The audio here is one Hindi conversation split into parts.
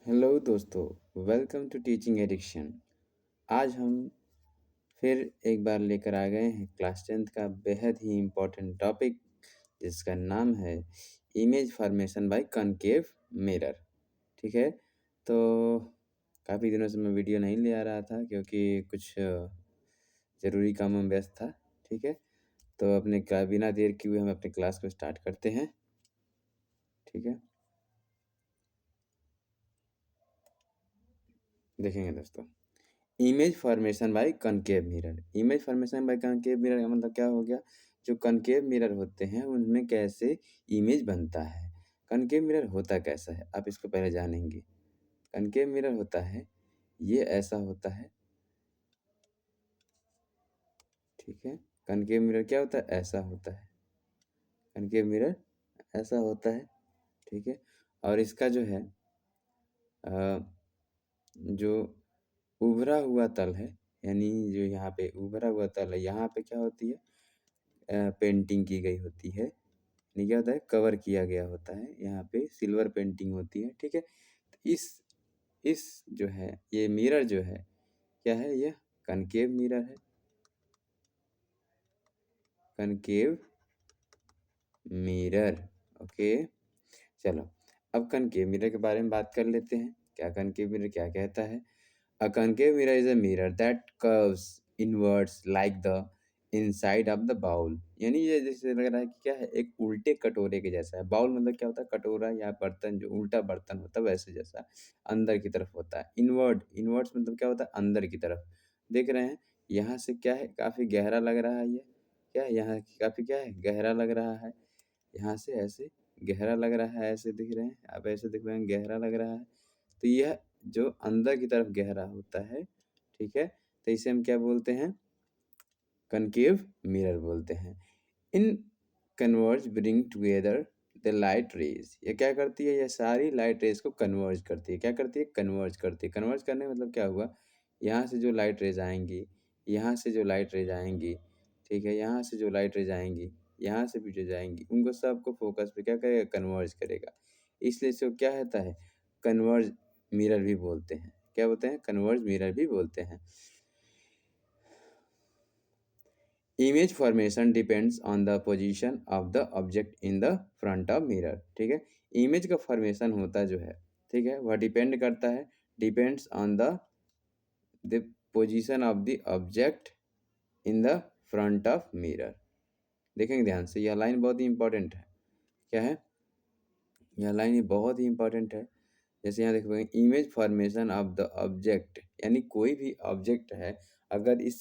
हेलो दोस्तों, वेलकम टू टीचिंग एडिक्शन। आज हम फिर एक बार लेकर आ गए हैं क्लास 10th का बेहद ही इम्पोर्टेंट टॉपिक, जिसका नाम है image formation by concave mirror. ठीक है, तो काफ़ी दिनों से मैं वीडियो नहीं ले आ रहा था क्योंकि कुछ ज़रूरी काम में व्यस्त था। ठीक है, तो बिना देर किए हुए हम अपने क्लास को स्टार्ट करते हैं। ठीक है, देखेंगे दोस्तों, image formation by concave mirror. Image formation by concave mirror का मतलब क्या हो गया? जो कॉनकेव मिरर होते हैं उनमें कैसे इमेज बनता है। कॉनकेव मिरर होता कैसा है, आप इसको पहले जानेंगे। कॉनकेव मिरर होता है, ये ऐसा होता है। ठीक है, कॉनकेव मिरर क्या होता है? ऐसा होता है। कॉनकेव मिरर ऐसा होता है। ठीक है, और इसका जो है जो उभरा हुआ तल है, यानी जो यहाँ पे उभरा हुआ तल है, यहाँ पे क्या होती है? पेंटिंग की गई होती है। यानी क्या होता है? कवर किया गया होता है, यहाँ पे सिल्वर पेंटिंग होती है। ठीक है, तो इस जो है ये मिरर जो है क्या है? यह कनकेव मिरर है। Concave mirror. ओके, चलो अब कनकेव मिरर के बारे में बात कर लेते हैं। क्या कनकेव मिरर क्या कहता है? A concave mirror is a mirror that curves inwards like the inside of the bowl। यानी ये जैसे लग रहा है कि क्या है? एक उल्टे कटोरे के जैसा है। बाउल मतलब क्या होता है? कटोरा या बर्तन, जो उल्टा बर्तन होता है वैसे जैसा अंदर की तरफ होता है। इनवर्ड्स मतलब क्या होता है? अंदर की तरफ। देख रहे हैं यहाँ से क्या है? काफ़ी गहरा लग रहा है। ये क्या है? यहाँ काफ़ी क्या है? गहरा लग रहा है। यहाँ से ऐसे गहरा लग रहा है, ऐसे दिख रहे हैं आप, ऐसे दिख रहे हैं गहरा लग रहा है। तो यह जो अंदर की तरफ गहरा होता है, ठीक है, तो इसे हम क्या बोलते हैं? कनकेव मिरर बोलते हैं। In converge bring together the light rays. ये क्या करती है? ये सारी लाइट रेज को कन्वर्ज करती है। क्या करती है? कन्वर्ज करती है। कन्वर्ज करने मतलब क्या हुआ? यहाँ से जो लाइट रेज आएंगी, यहाँ से जो लाइट रेज आएंगी, ठीक है, यहाँ से जो लाइट रेज आएंगी, यहाँ से भी जो जाएंगी, उनको सबको फोकस पे क्या करेगा? कन्वर्ज करेगा। इसलिए इसको क्या होता है? कन्वर्ज मिरर भी बोलते हैं। क्या बोलते हैं? कन्वर्ज मिरर भी बोलते हैं। Image formation depends on the position of the object in the front of mirror. ठीक है, इमेज का फॉर्मेशन होता जो है, ठीक है, वह डिपेंड करता है, depends on the position of the object in the front of mirror. देखेंगे ध्यान से, यह लाइन बहुत ही इंपॉर्टेंट है। क्या है? यह लाइन बहुत ही इंपॉर्टेंट है। जैसे यहाँ देखोगे, image formation of the object, यानी कोई भी ऑब्जेक्ट है अगर इस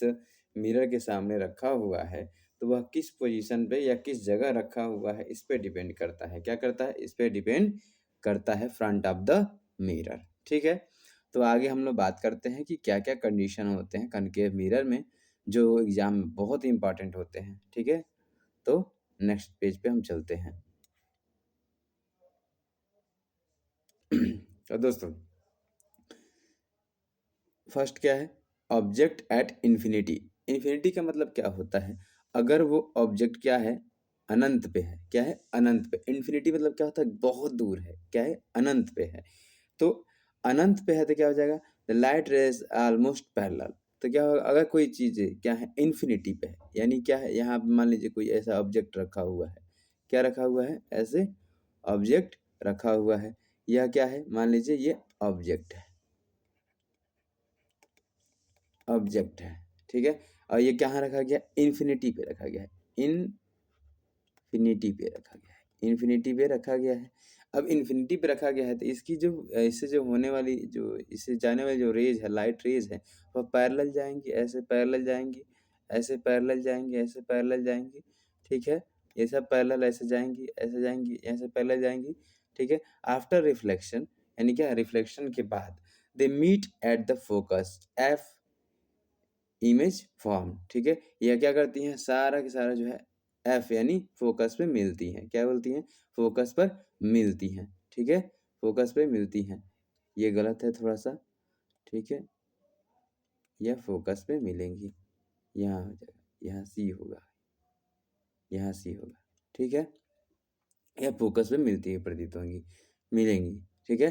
मिरर के सामने रखा हुआ है तो वह किस पोजीशन पे या किस जगह रखा हुआ है, इस पे डिपेंड करता है। क्या करता है? इस पे डिपेंड करता है, फ्रंट ऑफ द मिरर। ठीक है, तो आगे हम लोग बात करते हैं कि क्या क्या कंडीशन होते हैं कनकेव मिरर में, जो एग्जाम में बहुत ही इंपॉर्टेंट होते हैं। ठीक है, तो नेक्स्ट पेज पे हम चलते हैं। तो दोस्तों, फर्स्ट क्या है? Object at infinity. इन्फिनिटी का मतलब क्या होता है? अगर वो ऑब्जेक्ट क्या है? अनंत पे है। क्या है? अनंत पे। इन्फिनिटी मतलब क्या होता है? बहुत दूर है। क्या है? अनंत पे है। तो अनंत पे है तो क्या हो जाएगा? The light raise almost parallel. तो क्या होगा? अगर कोई चीज़ क्या है? इन्फिनिटी पे है, यानी क्या है? यहाँ पे मान लीजिए कोई ऐसा ऑब्जेक्ट रखा हुआ है। क्या रखा हुआ है? ऐसे ऑब्जेक्ट रखा हुआ है। यह क्या है? मान लीजिए ये ऑब्जेक्ट है, ऑब्जेक्ट है। ठीक है, और ये कहाँ रखा गया? इन्फिनिटी पे रखा गया है। इन्फिनिटी पे रखा गया है। इन्फिनिटी पे रखा गया है। अब इन्फिनिटी पे रखा गया है तो इसकी जो इससे जो होने वाली, जो इससे जाने वाली जो रेज है, लाइट रेज है, वह पैरेलल जाएंगी, ऐसे पैरेलल जाएंगी, ऐसे पैरेलल जाएंगी, ऐसे पैरेलल जाएंगी। ठीक है, ये सब पैरेलल ऐसे जाएंगी, ऐसे जाएंगी, ऐसे पैरेलल जाएंगी। ठीक है, आफ्टर रिफ्लेक्शन, यानी क्या? रिफ्लेक्शन के बाद they meet at the focus F image form. ठीक है, यह क्या करती हैं? सारा के सारा जो है एफ यानी फोकस पे मिलती हैं। क्या बोलती हैं? फोकस पर मिलती हैं। ठीक है, फोकस पे मिलती हैं। ये गलत है थोड़ा सा। ठीक है, यह फोकस पे मिलेंगी। यहाँ हो जाएगा, यहाँ सी होगा, यहाँ सी होगा। ठीक है, यह फोकस पे मिलती है, प्रतीत होंगी, मिलेंगी। ठीक है,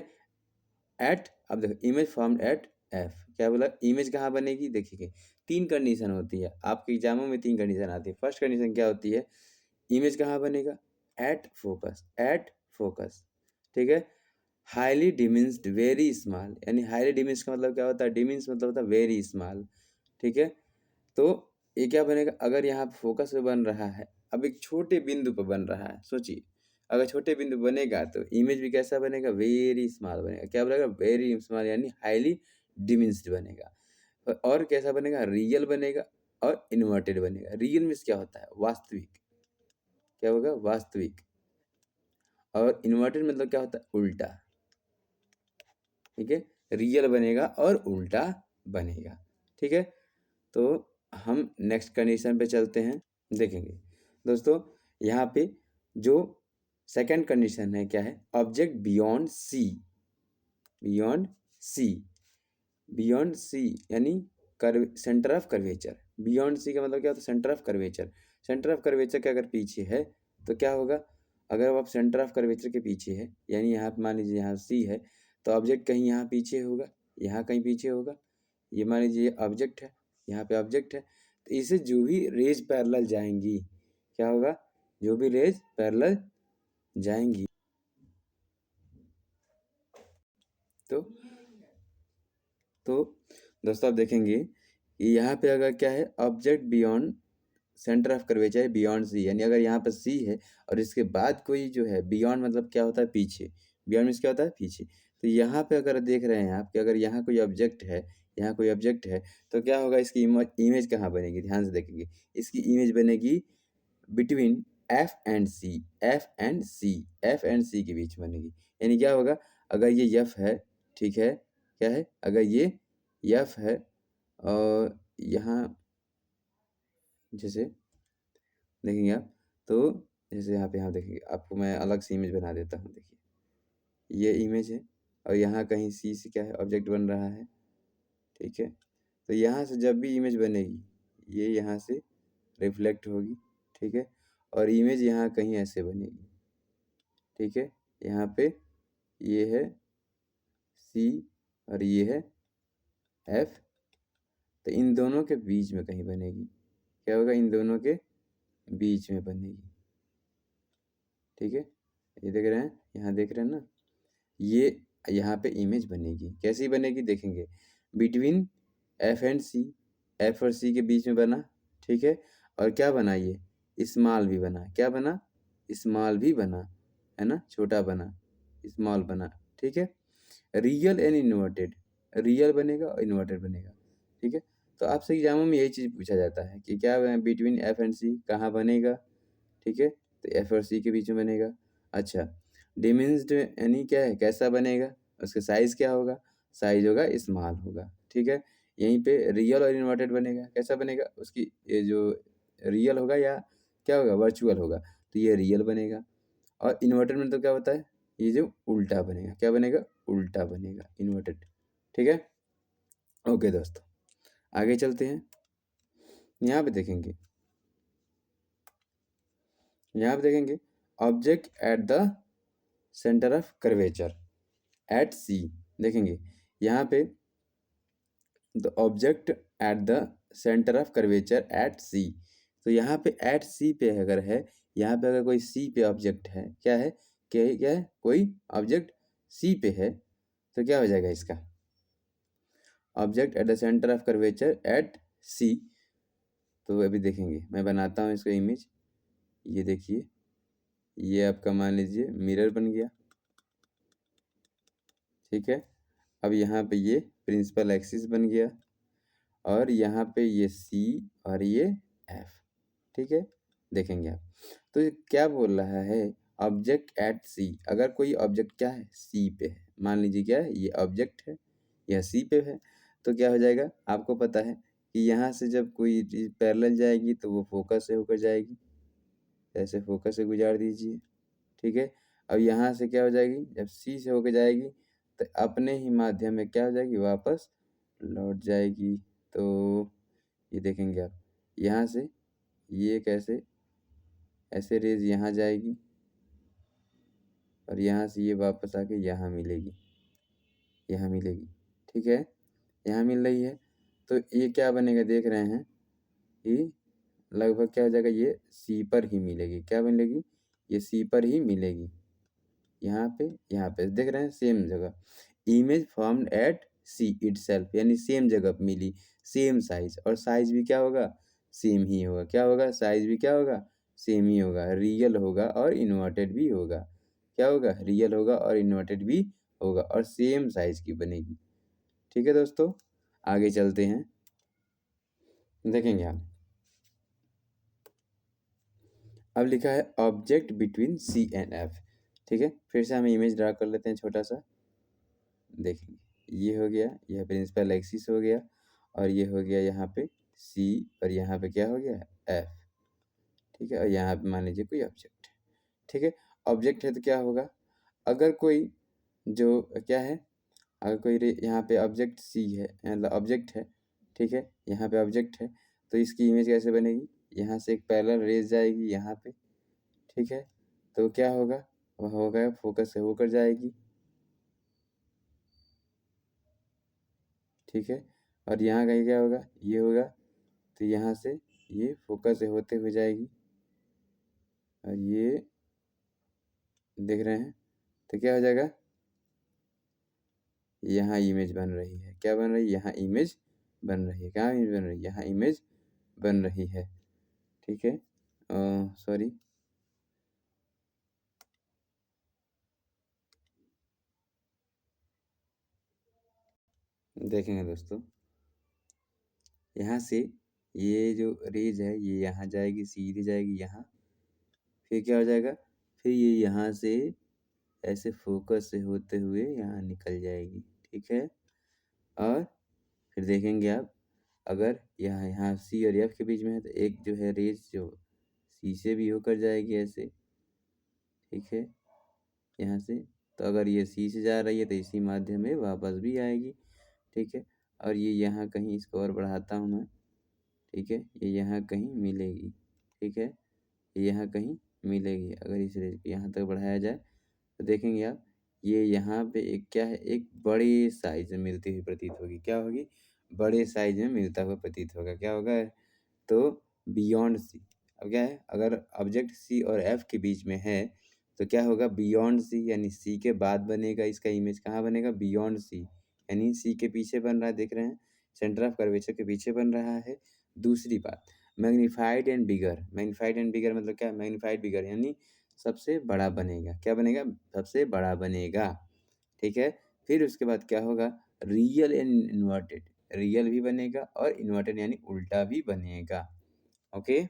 एट, अब देखो इमेज फॉर्म्ड एट एफ, क्या बोला, इमेज कहाँ बनेगी, देखिए 3 कंडीशन होती है, आपके एग्जामों में 3 कंडीशन आती है। फर्स्ट कंडीशन क्या होती है, इमेज कहाँ बनेगा, एट फोकस, ठीक है। हाईली डिमिन्स्ड वेरी स्मॉल, यानी हाईली डिमिन्स्ड का मतलब क्या होता है, डिमिन्स मतलब होता है वेरी स्मॉल, ठीक है। तो ये क्या बनेगा, अगर यहाँ पे फोकस पे बन रहा है, अब एक छोटे बिंदु पर बन रहा है, सोचिए अगर छोटे बिंदु बनेगा तो इमेज भी कैसा बनेगा, वेरी स्मॉल बनेगा, क्या बनेगा, वेरी स्मॉल, यानी हाईली डिमिन्स्ड बनेगा। और कैसा बनेगा, रियल बनेगा और इन्वर्टेड बनेगा। रियल मीन्स क्या होता है, वास्तविक, क्या होगा, वास्तविक। और इन्वर्टेड मतलब क्या होता है, उल्टा, ठीक है। रियल बनेगा और उल्टा बनेगा, ठीक है। तो हम नेक्स्ट कंडीशन पे चलते हैं, देखेंगे दोस्तों। यहाँ पे जो सेकंड कंडीशन है क्या है, object beyond C, beyond C, beyond C यानी curve, centre of curvature. Beyond C का मतलब क्या होता है, centre of curvature. Centre of curvature के अगर पीछे है तो क्या होगा, अगर आप सेंटर ऑफ कर्वेचर के पीछे है, यानी यहाँ पे मान लीजिए यहाँ सी है, तो ऑब्जेक्ट कहीं यहाँ पीछे होगा, यहाँ कहीं पीछे होगा। ये मान लीजिए ऑब्जेक्ट है, यहाँ पे ऑब्जेक्ट है, तो इसे जो भी रेज पैरेलल जाएंगी, क्या होगा, जो भी रेज पैरेलल जाएंगी, तो तो दोस्तों आप देखेंगे कि यहाँ पे अगर क्या है, object beyond centre of curvature है बियॉन्ड सी, यानी अगर यहाँ पर सी है और इसके बाद कोई जो है, बियॉन्ड मतलब क्या होता है, पीछे, बियॉन्ड मीन्स क्या होता है, पीछे। तो यहाँ पे अगर देख रहे हैं आप कि अगर यहाँ कोई ऑब्जेक्ट है, यहाँ कोई ऑब्जेक्ट है, तो क्या होगा, इसकी इमेज कहाँ बनेगी, ध्यान से देखेंगे, इसकी इमेज बनेगी between F and C, F and C, F and C के बीच बनेगी। यानी क्या होगा, अगर ये यफ है, ठीक है, क्या है, अगर ये यफ है और यहाँ जैसे देखेंगे आप, तो जैसे यहाँ देखेंगे, आपको मैं अलग से इमेज बना देता हूँ, देखिए ये इमेज है और यहाँ कहीं सी से क्या है, ऑब्जेक्ट बन रहा है, ठीक है। तो यहाँ से जब भी इमेज बनेगी, ये यहाँ से रिफ्लेक्ट होगी, ठीक है, और इमेज यहाँ कहीं ऐसे बनेगी, ठीक है। यहाँ पे ये है सी और ये है एफ, तो इन दोनों के बीच में कहीं बनेगी, क्या होगा, इन दोनों के बीच में बनेगी, ठीक है। ये देख रहे हैं, यहाँ देख रहे हैं ना, ये यहाँ पे इमेज बनेगी, कैसी बनेगी देखेंगे, between F and C, F और सी के बीच में बना, ठीक है। और क्या बना, ये स्मॉल भी बना, क्या बना, स्मॉल भी बना, है ना, छोटा बना, स्मॉल बना, ठीक है। रियल एंड इन्वर्टेड, रियल बनेगा और इन्वर्टेड बनेगा, ठीक है। तो आपसे एग्जामों में यही चीज़ पूछा जाता है कि क्या बिटवीन एफ एंड सी कहाँ बनेगा, ठीक है, तो एफ और सी के बीच में बनेगा। अच्छा, डिमिन्स्ड यानी क्या है, कैसा बनेगा, उसका साइज़ क्या होगा, साइज़ होगा स्मॉल होगा, ठीक है। यहीं पे रियल और इन्वर्टेड बनेगा, कैसा बनेगा, उसकी ये जो रियल होगा या क्या होगा, वर्चुअल होगा, तो ये रियल बनेगा। और इन्वर्टेड मतलब क्या होता है, ये जो उल्टा बनेगा, क्या बनेगा, उल्टा बनेगा, इन्वर्टेड, ठीक है। ओके दोस्तों, आगे चलते हैं। यहाँ पे देखेंगे, यहाँ पे देखेंगे object at the centre of curvature at C, देखेंगे यहाँ पे the object at the centre of curvature at C, तो यहाँ पे एट सी पे अगर है, यहाँ पे अगर कोई सी पे ऑब्जेक्ट है, क्या है, कोई ऑब्जेक्ट सी पे है, तो क्या हो जाएगा इसका, object at the centre of curvature at C. तो अभी देखेंगे, मैं बनाता हूँ इसका इमेज, ये देखिए, ये आपका मान लीजिए मिरर बन गया, ठीक है। अब यहाँ पे ये प्रिंसिपल एक्सिस बन गया और यहाँ पे ये सी और ये एफ, ठीक है। देखेंगे आप, तो ये क्या बोल रहा है, ऑब्जेक्ट एट सी, अगर कोई ऑब्जेक्ट क्या है, सी पे है, मान लीजिए क्या है, ये ऑब्जेक्ट है, यह सी पे है, तो क्या हो जाएगा, आपको पता है कि यहाँ से जब कोई चीज़ पैरेलल जाएगी तो वो फोकस से होकर जाएगी, ऐसे फोकस से गुजार दीजिए, ठीक है। अब यहाँ से क्या हो जाएगी, जब सी से होकर जाएगी तो अपने ही माध्यम में क्या हो जाएगी, वापस लौट जाएगी। तो ये देखेंगे आप, यहाँ से ये कैसे, ऐसे रेज यहाँ जाएगी और यहाँ से ये वापस आके यहाँ मिलेगी, यहाँ मिलेगी, ठीक है? यहाँ मिल रही है, तो ये क्या बनेगा देख रहे हैं कि लगभग क्या हो जाएगा, ये सी पर ही मिलेगी। क्या मिलेगी? ये सी पर ही मिलेगी। यहाँ पे देख रहे हैं सेम जगह। Image formed at C itself, यानी सेम जगह पे मिली, सेम साइज़, और साइज़ भी क्या होगा? सेम ही होगा। क्या होगा? साइज़ भी क्या होगा? सेम ही होगा। रियल होगा और इन्वर्टेड भी होगा। क्या होगा? रियल होगा और इन्वर्टेड भी होगा, और सेम साइज़ की बनेगी। ठीक है दोस्तों? आगे चलते हैं। देखेंगे आप। अब लिखा है object between C and F. ठीक है? फिर से हम इमेज ड्रा कर लेते हैं छोटा-सा। देखेंगे, ये हो गया, यह प्रिंसिपल एक्सिस हो गया, और ये हो गया यहाँ पे सी, और यहाँ पे क्या हो गया? एफ। ठीक है? और यहाँ पे मान लीजिए कोई ऑब्जेक्ट है। ठीक है? ऑब्जेक्ट है तो क्या होगा? अगर कोई जो क्या है, अगर कोई यहाँ पे ऑब्जेक्ट सी है, मतलब ऑब्जेक्ट है, ठीक है? यहाँ पे ऑब्जेक्ट है, तो इसकी इमेज कैसे बनेगी? यहाँ से एक पैरेलल रेज़ जाएगी यहाँ पे, ठीक है? तो क्या होगा? वह होगा फोकस से होकर जाएगी, ठीक है? और यहाँ कहीं क्या होगा? ये होगा, तो यहाँ से ये फोकस से होते हुए जाएगी, और ये देख रहे हैं, तो क्या हो जाएगा? यहाँ इमेज बन रही है। क्या बन रही है? यहाँ इमेज बन रही है। कहाँ इमेज बन रही है? यहाँ इमेज बन रही है। ठीक है? सॉरी, देखेंगे दोस्तों, यहाँ से ये जो रेज है ये यहाँ जाएगी, सीधी जाएगी यहाँ, फिर क्या हो जाएगा? फिर ये यहाँ से ऐसे फोकस से होते हुए यहाँ निकल जाएगी, ठीक है? और फिर देखेंगे आप, अगर यहाँ यहाँ सी और एफ के बीच में है, तो एक जो है रेज जो सी से भी होकर जाएगी ऐसे, ठीक है? यहाँ से, तो अगर ये सी से जा रही है तो इसी माध्यम में वापस भी आएगी, ठीक है? और ये यहाँ कहीं, इसको और बढ़ाता हूँ मैं, ठीक है? ये यहाँ कहीं मिलेगी, ठीक है? ये यहाँ कहीं मिलेगी। अगर इस रेंज को यहाँ तक बढ़ाया जाए, तो देखेंगे आप, ये यहाँ पे एक क्या है, एक बड़े साइज़ में मिलती हुई प्रतीत होगी। क्या होगी? बड़े साइज़ में मिलता हुआ प्रतीत होगा। क्या होगा? तो बियॉन्ड सी। अब क्या है, अगर ऑब्जेक्ट सी और एफ के बीच में है, तो क्या होगा? बियॉन्ड सी, यानी सी के बाद बनेगा, इसका इमेज कहाँ बनेगा? बियॉन्ड सी, यानी सी के पीछे बन रहा है, देख रहे हैं? सेंटर ऑफ कर्वेचर के पीछे बन रहा है। दूसरी बात, magnified and bigger. Magnified and bigger मतलब क्या? मैग्नीफाइड बिगर यानी सबसे बड़ा बनेगा। क्या बनेगा? सबसे बड़ा बनेगा, ठीक है? फिर उसके बाद क्या होगा? Real and inverted. रियल भी बनेगा और इन्वर्टेड यानी उल्टा भी बनेगा। ओके?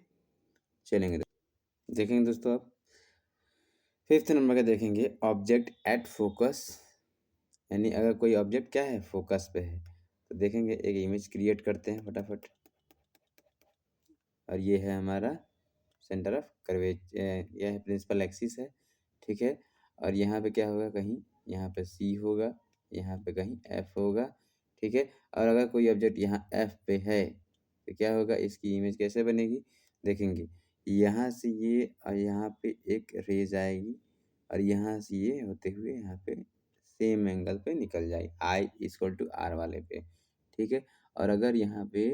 चलेंगे, देखेंगे दोस्तों अब। 5th नंबर का देखेंगे, ऑब्जेक्ट एट फोकस, यानी अगर कोई ऑब्जेक्ट क्या है? फोकस पे है। तो देखेंगे, एक इमेज क्रिएट करते हैं फटाफट, और ये है हमारा सेंटर ऑफ यह है प्रिंसिपल एक्सिस है, ठीक है? और यहाँ पे क्या होगा? कहीं यहाँ पे सी होगा, यहाँ पे कहीं एफ होगा, ठीक है? और अगर कोई ऑब्जेक्ट यहाँ एफ पे है, तो क्या होगा? इसकी इमेज कैसे बनेगी? देखेंगे, यहाँ से ये, और यहाँ पे एक रेज आएगी, और यहाँ से ये होते हुए यहाँ पे सेम एंगल पे निकल जाएगी, आई इक्वल टू आर वाले पे, ठीक है? और अगर यहाँ पे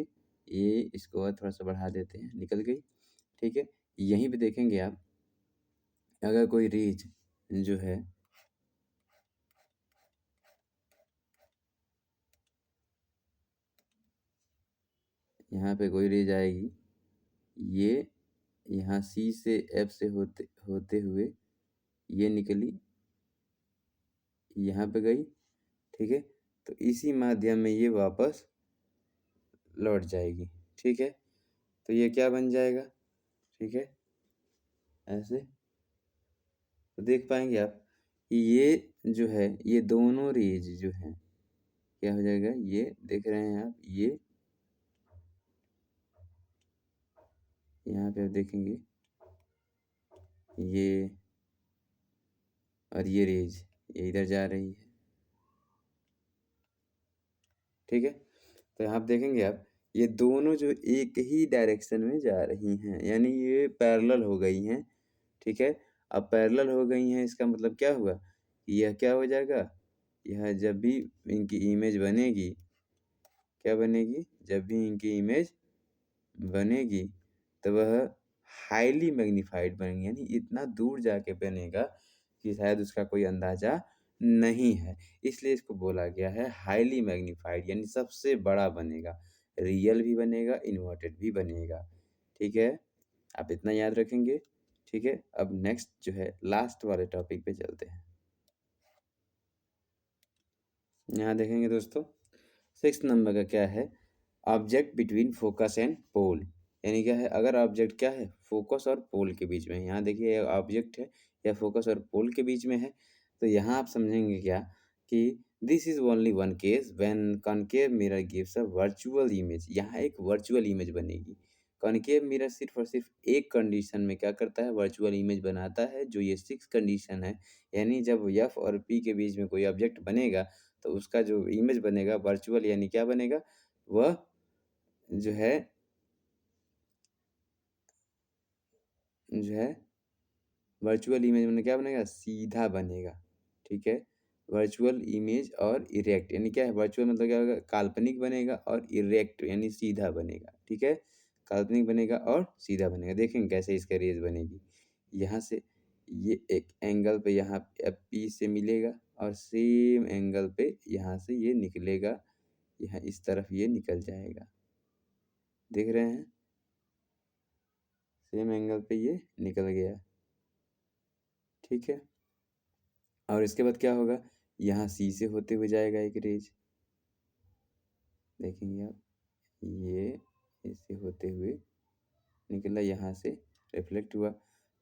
ये, इसको और थोड़ा सा बढ़ा देते हैं, निकल गई, ठीक है? यहीं पे देखेंगे आप, अगर कोई रेज जो है यहाँ पे कोई रेज आएगी, ये यहाँ सी से एफ से होते होते हुए ये निकली, यहाँ पे गई, ठीक है? तो इसी माध्यम में ये वापस लौट जाएगी, ठीक है? तो ये क्या बन जाएगा? ठीक है? ऐसे तो देख पाएंगे आप कि ये जो है, ये दोनों रेज जो हैं, क्या हो जाएगा? ये देख रहे हैं आप, ये यहाँ पे आप देखेंगे, ये और ये रेज ये इधर जा रही है, ठीक है? तो यहाँ पे देखेंगे आप, ये दोनों जो एक ही डायरेक्शन में जा रही हैं, यानी ये पैरेलल हो गई हैं, ठीक है? अब पैरेलल हो गई हैं, इसका मतलब क्या हुआ? यह क्या हो जाएगा? यह जब भी इनकी इमेज बनेगी, क्या बनेगी? जब भी इनकी इमेज बनेगी, तो वह हाइली मैग्नीफाइड बनेगी, यानी इतना दूर जाके बनेगा कि शायद उसका कोई अंदाज़ा नहीं है। इसलिए इसको बोला गया है हाइली मैग्नीफाइड, यानी सबसे बड़ा बनेगा। रियल भी बनेगा, इन्वर्टेड भी बनेगा। ठीक है? आप इतना याद रखेंगे। ठीक है? अब नेक्स्ट जो है लास्ट वाले टॉपिक पे चलते हैं। यहाँ देखेंगे दोस्तों, 6 नंबर का क्या है? Object between focus and pole, यानी क्या है? अगर ऑब्जेक्ट क्या है? फोकस और पोल के बीच में है। यहाँ देखिए ये ऑब्जेक्ट है, या फोकस और पोल के बीच में है, तो यहाँ आप समझेंगे क्या कि this is only one case when concave mirror gives a virtual image. यहाँ एक वर्चुअल इमेज बनेगी। कॉनकेव मिरर सिर्फ और सिर्फ एक कंडीशन में क्या करता है? वर्चुअल इमेज बनाता है, जो ये 6 कंडीशन है। यानी जब एफ और पी के बीच में कोई ऑब्जेक्ट बनेगा, तो उसका जो इमेज बनेगा वर्चुअल, यानी क्या बनेगा? वह जो है जो है वर्चुअल इमेज में क्या बनेगा? सीधा बनेगा। ठीक है? वर्चुअल इमेज और इरेक्ट, यानी क्या है? वर्चुअल मतलब क्या होगा? काल्पनिक बनेगा, और इरेक्ट यानी सीधा बनेगा। ठीक है? काल्पनिक बनेगा और सीधा बनेगा। देखेंगे कैसे इसका रेज़ बनेगी। यहाँ से ये एक एंगल पे यहाँ पी से मिलेगा, और सेम एंगल पे यहाँ से ये निकलेगा। यहाँ इस तरफ ये निकल जाएगा। देख रहे हैं? सेम एंगल पे ये निकल गया। ठीक है? और इसके बाद क्या होगा? यहाँ सी से होते हुए जाएगा एक रेज़। देखेंगे आप, ये ऐसे होते हुए निकला, यहाँ से रिफ्लेक्ट हुआ।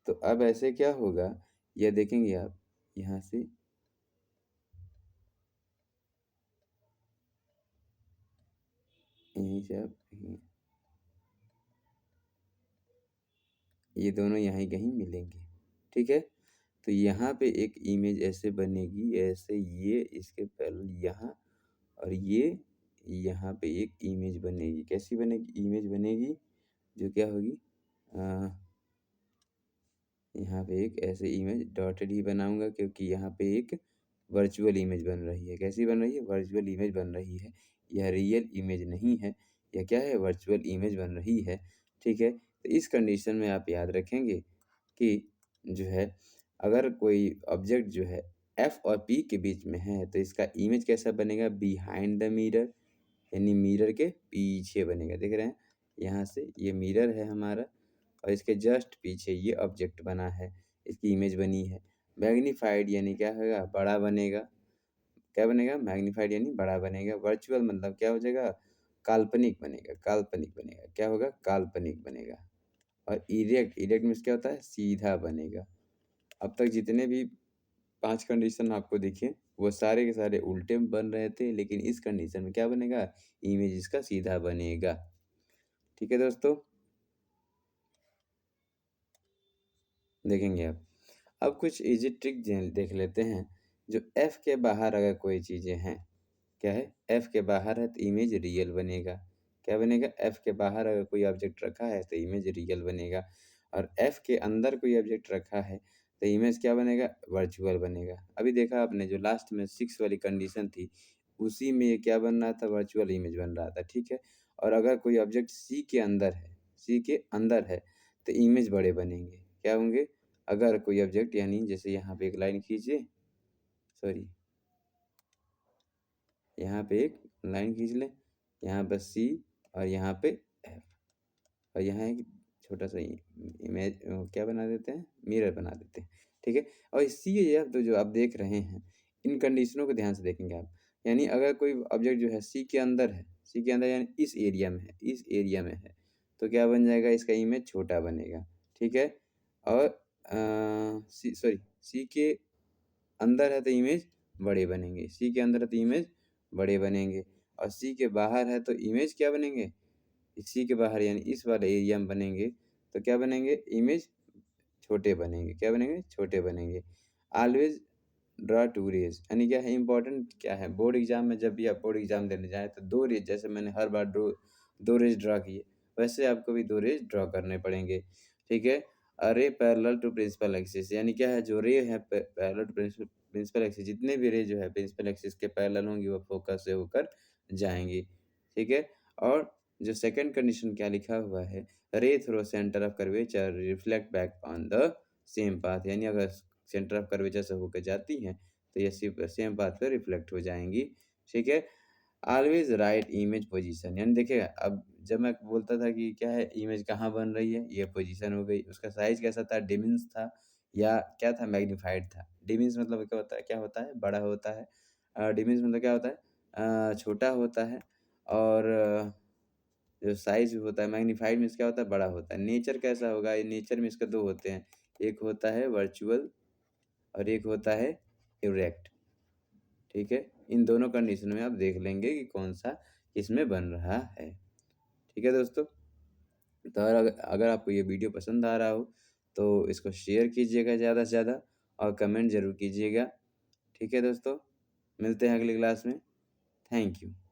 तो अब ऐसे क्या होगा? यह देखेंगे आप, यहाँ से यहीं से आप ये दोनों यहाँ ही कहीं मिलेंगे। ठीक है? तो यहाँ पे एक इमेज ऐसे बनेगी, ऐसे ये इसके पैरेलल यहाँ, और ये यहाँ पे एक इमेज बनेगी। कैसी बनेगी? इमेज बनेगी जो क्या होगी? यहाँ पे एक ऐसे इमेज डॉटेड ही बनाऊँगा, क्योंकि यहाँ पे एक वर्चुअल इमेज बन रही है। कैसी बन रही है? वर्चुअल इमेज बन रही है। यह रियल इमेज नहीं है। यह क्या है? वर्चुअल इमेज बन रही है। ठीक है? तो इस कंडीशन में आप याद रखेंगे कि जो है, अगर कोई ऑब्जेक्ट जो है एफ और पी के बीच में है, तो इसका इमेज कैसा बनेगा? बिहाइंड द मिरर, यानी मिरर के पीछे बनेगा। देख रहे हैं? यहाँ से ये मिरर है हमारा, और इसके जस्ट पीछे ये ऑब्जेक्ट बना है, इसकी इमेज बनी है। मैग्नीफाइड यानी क्या होगा? बड़ा बनेगा। क्या बनेगा? मैग्नीफाइड यानी बड़ा बनेगा। वर्चुअल मतलब क्या हो जाएगा? काल्पनिक बनेगा, काल्पनिक बनेगा। क्या होगा? काल्पनिक बनेगा। और इरेक्ट, इरेक्ट मीन्स क्या होता है? सीधा बनेगा। अब तक जितने भी 5 कंडीशन आपको दिखे, वो सारे के सारे उल्टे में बन रहे थे, लेकिन इस कंडीशन में क्या बनेगा? इमेज इसका सीधा बनेगा। ठीक है दोस्तों? देखेंगे आप। अब कुछ ईज़ी ट्रिक देख लेते हैं, जो एफ के बाहर अगर कोई चीज़ें हैं, क्या है? एफ के बाहर है तो इमेज रियल बनेगा। क्या बनेगा? एफ के बाहर अगर कोई ऑब्जेक्ट रखा है तो इमेज रियल बनेगा, और एफ के अंदर कोई ऑब्जेक्ट रखा है तो इमेज क्या बनेगा? वर्चुअल बनेगा। अभी देखा आपने जो लास्ट में 6 वाली कंडीशन थी, उसी में ये क्या बन रहा था? वर्चुअल इमेज बन रहा था। ठीक है? और अगर कोई ऑब्जेक्ट सी के अंदर है, सी के अंदर है, तो इमेज बड़े बनेंगे। क्या होंगे? अगर कोई ऑब्जेक्ट, यानी जैसे यहाँ पे एक लाइन खींचिए, सॉरी, यहाँ पे एक लाइन खींच लें, यहाँ पर सी, और यहाँ पे एफ, और यहाँ एक छोटा-सा इमेज क्या बना देते हैं? मिरर बना देते हैं। ठीक है? और सी या एफ तो जो आप देख रहे हैं, इन कंडीशनों को ध्यान से देखेंगे आप। यानी अगर कोई ऑब्जेक्ट जो है सी के अंदर है, सी के अंदर यानी इस एरिया में है, इस एरिया में है, तो क्या बन जाएगा? इसका इमेज छोटा बनेगा। ठीक है? और सी, सॉरी, सी के अंदर है तो इमेज बड़े बनेंगे, सी के अंदर है तो इमेज बड़े बनेंगे, और सी के बाहर है तो इमेज क्या बनेंगे? सी के बाहर यानी इस वाले एरिया में बनेंगे, तो क्या बनेंगे? इमेज छोटे बनेंगे। क्या बनेंगे? छोटे बनेंगे। ऑलवेज ड्रा 2 रेज़, यानी क्या है? इम्पोर्टेंट क्या है? बोर्ड एग्ज़ाम में जब भी आप बोर्ड एग्ज़ाम देने जाएँ, तो 2 रेज़, जैसे मैंने हर बार 2 रेज़ ड्रा किए, वैसे आपको भी 2 रेज़ ड्रा करने पड़ेंगे। ठीक है? अ ray parallel to principal axis, यानी क्या है? जो रे है पैरेलल टू प्रिंसिपल एक्सिस जितने भी रे जो है प्रिंसिपल एक्सिस के पैरेलल होंगी वो फोकस से होकर जाएँगी, ठीक है? और जो सेकंड कंडीशन क्या लिखा हुआ है, रे through centre of curvature reflect back on the same path यानी अगर सेंटर ऑफ कर्वेचर से होकर जाती हैं, तो ये सेम पाथ पे रिफ्लेक्ट हो जाएँगी, ठीक है? ऑलवेज़ राइट इमेज पोजीशन यानी देखिए अब जब मैं बोलता था कि क्या है इमेज कहाँ बन रही है, ये पोजीशन हो गई। उसका साइज़ कैसा था, डिमिन्स था या क्या था मैग्नीफाइड था। डिमिन्स मतलब क्या होता है, बड़ा होता है। डिमिन्स मतलब क्या होता है छोटा होता है और जो साइज़ होता है मैग्नीफाइड मीन्स क्या होता है, बड़ा होता है। नेचर कैसा होगा, ये नेचर में इसके 2 होते हैं। एक होता है वर्चुअल और एक होता है इरेक्ट, ठीक है? इन दोनों कंडीशन में आप देख लेंगे कि कौन-सा किसमें बन रहा है। ठीक है दोस्तों? तो अगर आपको ये वीडियो पसंद आ रहा हो, तो इसको शेयर कीजिएगा ज़्यादा से ज़्यादा और कमेंट ज़रूर कीजिएगा। ठीक है दोस्तों? मिलते हैं अगली क्लास में। Thank you.